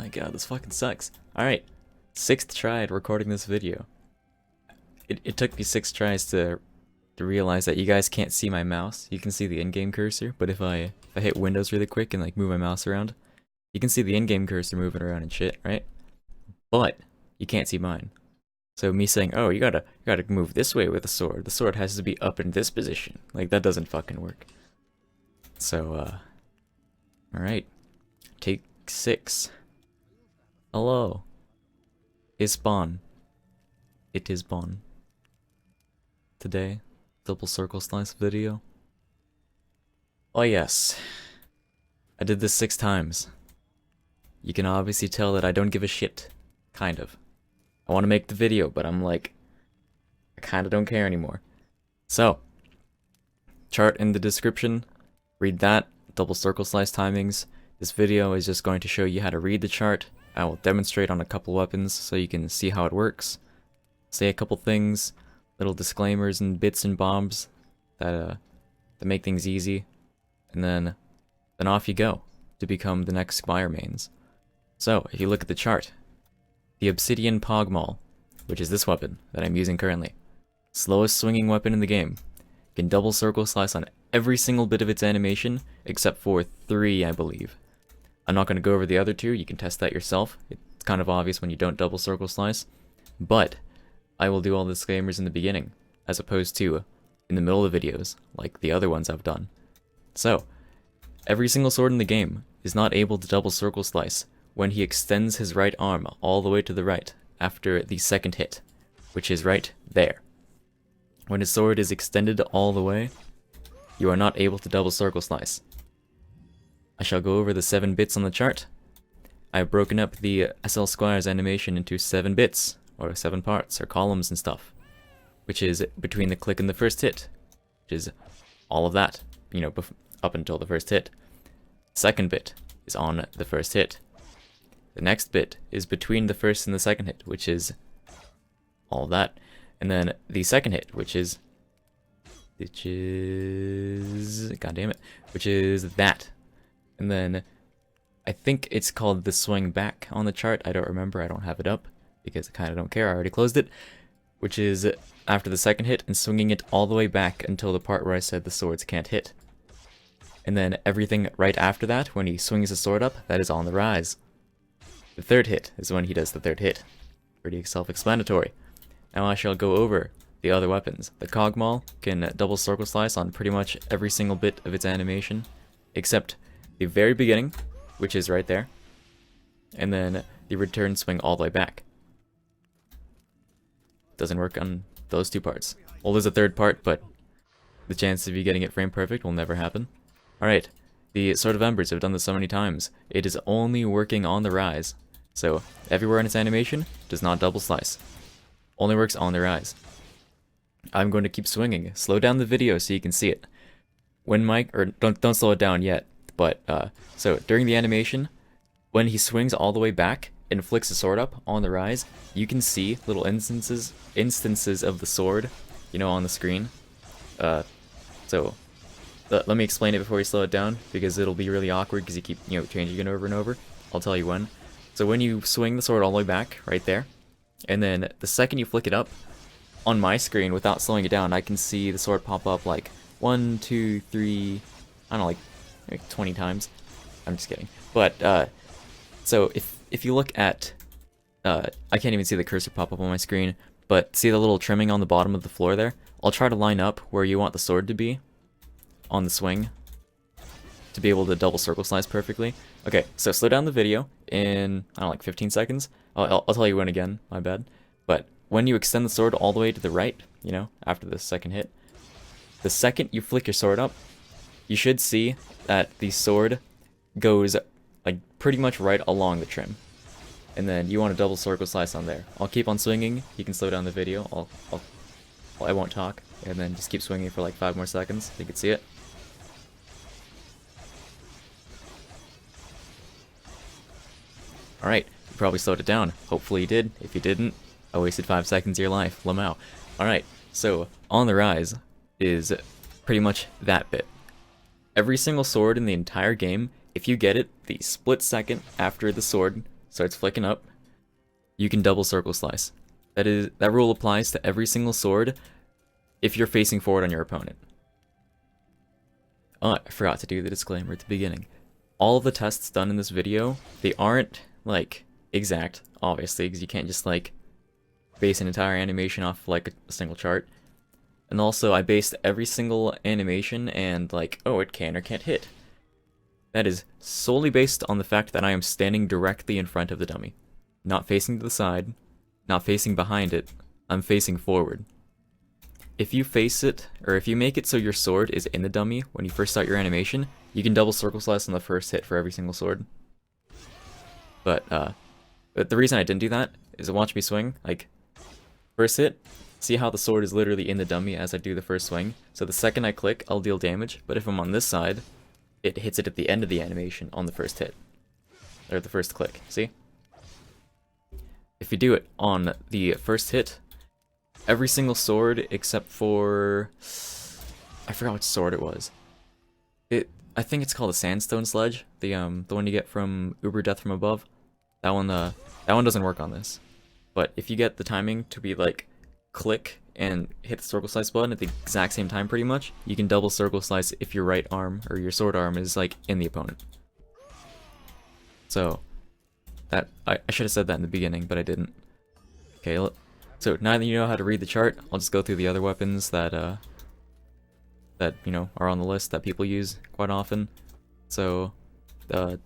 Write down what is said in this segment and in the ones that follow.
my god, this fucking sucks. Alright, 6th try at recording this video. It took me 6 tries to realize that you guys can't see my mouse. You can see the in-game cursor, but if I hit Windows really quick and like move my mouse around, you can see the in-game cursor moving around and shit, right? But you can't see mine. So me saying, oh, you gotta move this way with the sword. The sword has to be up in this position. Like, that doesn't fucking work. So, alright. Take 6. Hello. It's Bon. It is Bon. Today, double circle slice video. Oh yes. I did this 6 times. You can obviously tell that I don't give a shit. Kind of. I want to make the video, but I'm like, I kind of don't care anymore. So, chart in the description. Read that. Double circle slice timings. This video is just going to show you how to read the chart. I will demonstrate on a couple weapons so you can see how it works. Say a couple things, little disclaimers and bits and bombs that make things easy. And then off you go to become the next Squire mains. So, if you look at the chart, the Obsidian Pogmaul, which is this weapon that I'm using currently, slowest swinging weapon in the game, can double circle slice on every single bit of its animation except for 3, I believe. I'm not going to go over the other 2, you can test that yourself. It's kind of obvious when you don't double circle slice, but I will do all the disclaimers in the beginning, as opposed to in the middle of the videos, like the other ones I've done. So, every single sword in the game is not able to double circle slice when he extends his right arm all the way to the right after the second hit, which is right there. When his sword is extended all the way, you are not able to double circle slice. I shall go over the 7 bits on the chart. I have broken up the SL Squire's animation into 7 bits, or 7 parts, or columns and stuff, which is between the click and the first hit, which is all of that, you know, up until the first hit. Second bit is on the first hit. The next bit is between the first and the second hit, which is all of that. And then the second hit, which is god damn it, which is that. And then I think it's called the swing back on the chart. I don't remember. I don't have it up because I kind of don't care. I already closed it, which is after the second hit and swinging it all the way back until the part where I said the swords can't hit. And then everything right after that, when he swings the sword up, that is on the rise. The third hit is when he does the third hit. Pretty self-explanatory. Now I shall go over the other weapons. The Cogmaul can double circle slice on pretty much every single bit of its animation, except the very beginning, which is right there, and then the return swing all the way back. Doesn't work on those 2 parts. Well, there's a third part, but the chance of you getting it frame perfect will never happen. Alright, the Sword of Embers, I've done this so many times. It is only working on the rise. So, everywhere in its animation, does not double slice. Only works on the rise. I'm going to keep swinging. Slow down the video so you can see it. When Mike, or don't slow it down yet, but, so, during the animation, when he swings all the way back and flicks the sword up on the rise, you can see little instances of the sword, you know, on the screen. So, let me explain it before you slow it down, because it'll be really awkward because you keep, you know, changing it over and over. I'll tell you when. So when you swing the sword all the way back, right there, and then the second you flick it up, on my screen, without slowing it down, I can see the sword pop up like 1, 2, 3, I don't know, like 20 times. I'm just kidding. But, so if you look at, I can't even see the cursor pop up on my screen, but see the little trimming on the bottom of the floor there? I'll try to line up where you want the sword to be on the swing to be able to double circle slice perfectly. Okay, so slow down the video in, I don't know, like 15 seconds. I'll tell you when again, my bad. But when you extend the sword all the way to the right, you know, after the second hit, the second you flick your sword up, you should see that the sword goes like pretty much right along the trim. And then you want to double circle slice on there. I'll keep on swinging. You can slow down the video. I won't talk. And then just keep swinging for like 5 more seconds so you can see it. Alright, you probably slowed it down. Hopefully you did. If you didn't, I wasted 5 seconds of your life. Lamau. Alright, so on the rise is pretty much that bit. Every single sword in the entire game, if you get it the split second after the sword starts flicking up, you can double circle slice. That rule applies to every single sword if you're facing forward on your opponent. Oh, I forgot to do the disclaimer at the beginning. All of the tests done in this video, they aren't, like, exact, obviously, because you can't just, like, base an entire animation off, like, a single chart. And also, I based every single animation and, like, oh, it can or can't hit. That is solely based on the fact that I am standing directly in front of the dummy. Not facing to the side, not facing behind it, I'm facing forward. If you face it, or if you make it so your sword is in the dummy when you first start your animation, you can double circle slice on the first hit for every single sword. But the reason I didn't do that is watch me swing, like, first hit, see how the sword is literally in the dummy as I do the first swing. So the second I click, I'll deal damage, but if I'm on this side, it hits it at the end of the animation on the first hit. Or the first click, see? If you do it on the first hit, every single sword except for... I forgot which sword it was. I think it's called a Sandstone Sledge, the one you get from Uber Death from Above. That one doesn't work on this. But if you get the timing to be like click and hit the circle slice button at the exact same time pretty much, you can double circle slice if your right arm or your sword arm is like in the opponent. So that I should have said that in the beginning, but I didn't. Okay, so now that you know how to read the chart, I'll just go through the other weapons that you know are on the list that people use quite often. So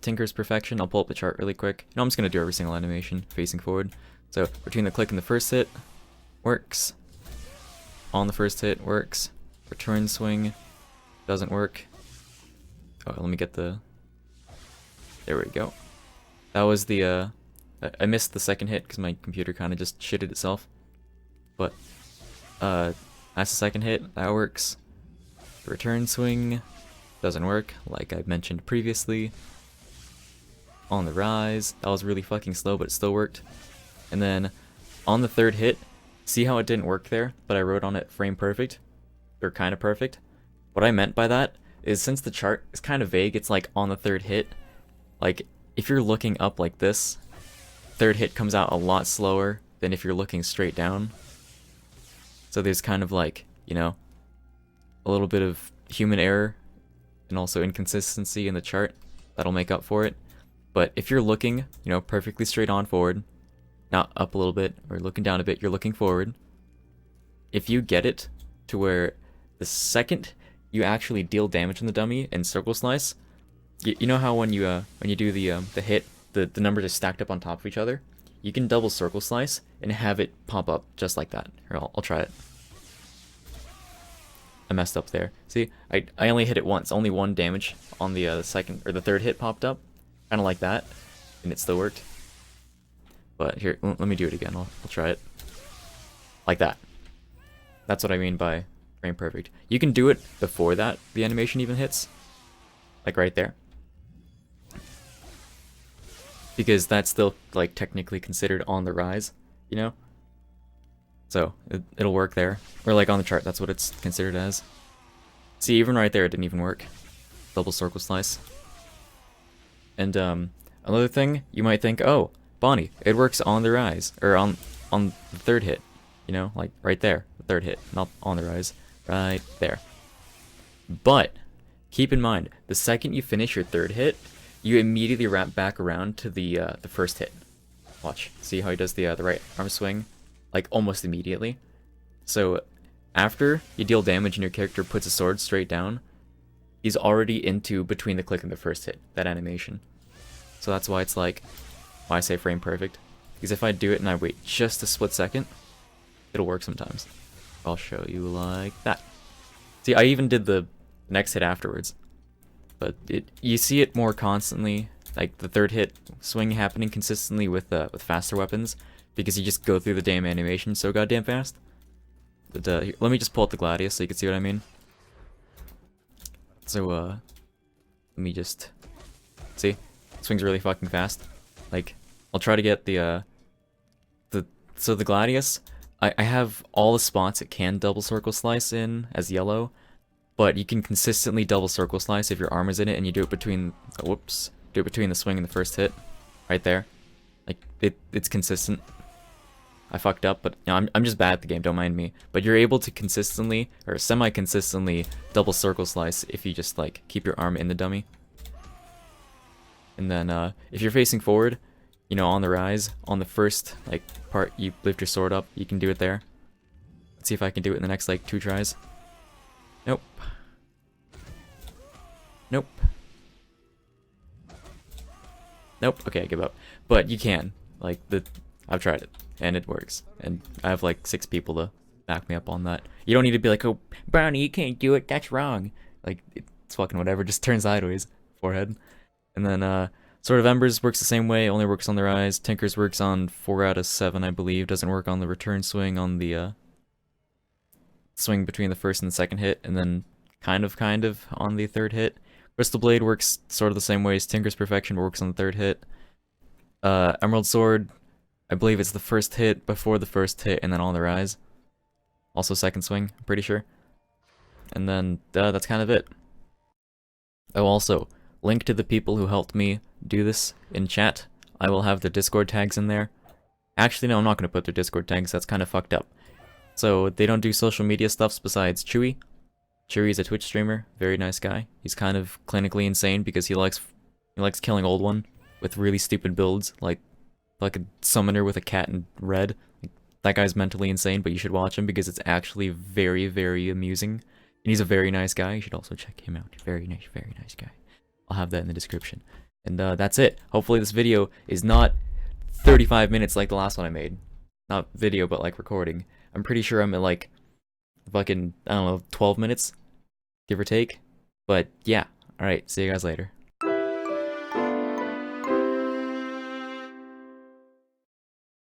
Tinker's Perfection, I'll pull up the chart really quick. I'm just gonna do every single animation facing forward. So between the click and the first hit, works. On the first hit, works. Return swing, doesn't work. Oh, let me get the... There we go. That was the, I missed the second hit because my computer kind of just shitted itself. But, that's the second hit, that works. The return swing doesn't work, like I mentioned previously. On the rise, that was really fucking slow, but it still worked. And then, on the third hit, see how it didn't work there, but I wrote on it frame perfect? Or kind of perfect? What I meant by that is since the chart is kind of vague, it's like on the third hit. Like, if you're looking up like this, third hit comes out a lot slower than if you're looking straight down. So there's kind of like, you know, a little bit of human error and also inconsistency in the chart that'll make up for it. But if you're looking, you know, perfectly straight on forward, not up a little bit or looking down a bit, you're looking forward. If you get it to where the second you actually deal damage on the dummy and circle slice, you know how when you do the hit, the numbers are stacked up on top of each other? You can double circle slice and have it pop up just like that. Here, I'll try it. I messed up there. See, I only hit it once. Only one damage on the second or the third hit popped up, kind of like that, and it still worked. But here, let me do it again. I'll try it like that. That's what I mean by frame perfect. You can do it before that the animation even hits, like right there, because that's still like technically considered on the rise, you know. So it'll work there, or like on the chart, that's what it's considered as. See, even right there, it didn't even work. Double circle slice. And another thing, you might think, oh, Bonnie, it works on the rise, or on the third hit, you know, like right there, the third hit, not on the rise, right there. But keep in mind, the second you finish your third hit, you immediately wrap back around to the first hit. Watch, see how he does the right arm swing, like almost immediately. So after you deal damage and your character puts a sword straight down, he's already into between the click and the first hit, that animation. So that's why it's like, why I say frame perfect, because if I do it and I wait just a split second, it'll work sometimes. I'll show you like that. See, I even did the next hit afterwards, but you see it more constantly, like the third hit swing happening consistently with faster weapons, because you just go through the damn animation so goddamn fast. But here, let me just pull up the Gladius so you can see what I mean. So let me just see, swings really fucking fast. Like, I'll try to get the Gladius, I have all the spots it can double circle slice in as yellow, but you can consistently double circle slice if your arm is in it and you do it between, do it between the swing and the first hit, right there. Like, it's consistent. I fucked up, but you know, I'm just bad at the game, don't mind me. But you're able to consistently, or semi-consistently, double circle slice if you just, like, keep your arm in the dummy. And then, if you're facing forward, you know, on the rise, on the first, like, part, you lift your sword up, you can do it there. Let's see if I can do it in the next, like, 2 tries. Nope. Nope. Nope. Okay, I give up. But you can. Like, I've tried it, and it works. And I have, like, 6 people to back me up on that. You don't need to be like, oh, Brownie, you can't do it, that's wrong. Like, it's fucking whatever, just turn sideways. Forehead. And then, Sword of Embers works the same way, only works on the rise. Tinker's works on 4 out of 7, I believe. Doesn't work on the return swing, on the, swing between the first and the second hit, and then kind of on the third hit. Crystal Blade works sort of the same way as Tinker's Perfection, but works on the third hit. Emerald Sword, I believe it's the first hit before the first hit, and then on the rise. Also second swing, I'm pretty sure. And then, that's kind of it. Oh, also, link to the people who helped me do this in chat. I will have their Discord tags in there. Actually, no, I'm not going to put their Discord tags, that's kind of fucked up. So, they don't do social media stuffs besides Chewy. Chewy's a Twitch streamer, very nice guy. He's kind of clinically insane because he likes killing old one with really stupid builds, like a summoner with a cat in red. That guy's mentally insane, but you should watch him because it's actually very, very amusing. And he's a very nice guy. You should also check him out. Very nice guy. I'll have that in the description. And that's it. Hopefully this video is not 35 minutes like the last one I made. Not video, but like recording. I'm pretty sure I'm at like fucking, I don't know, 12 minutes, give or take. But yeah, alright, see you guys later.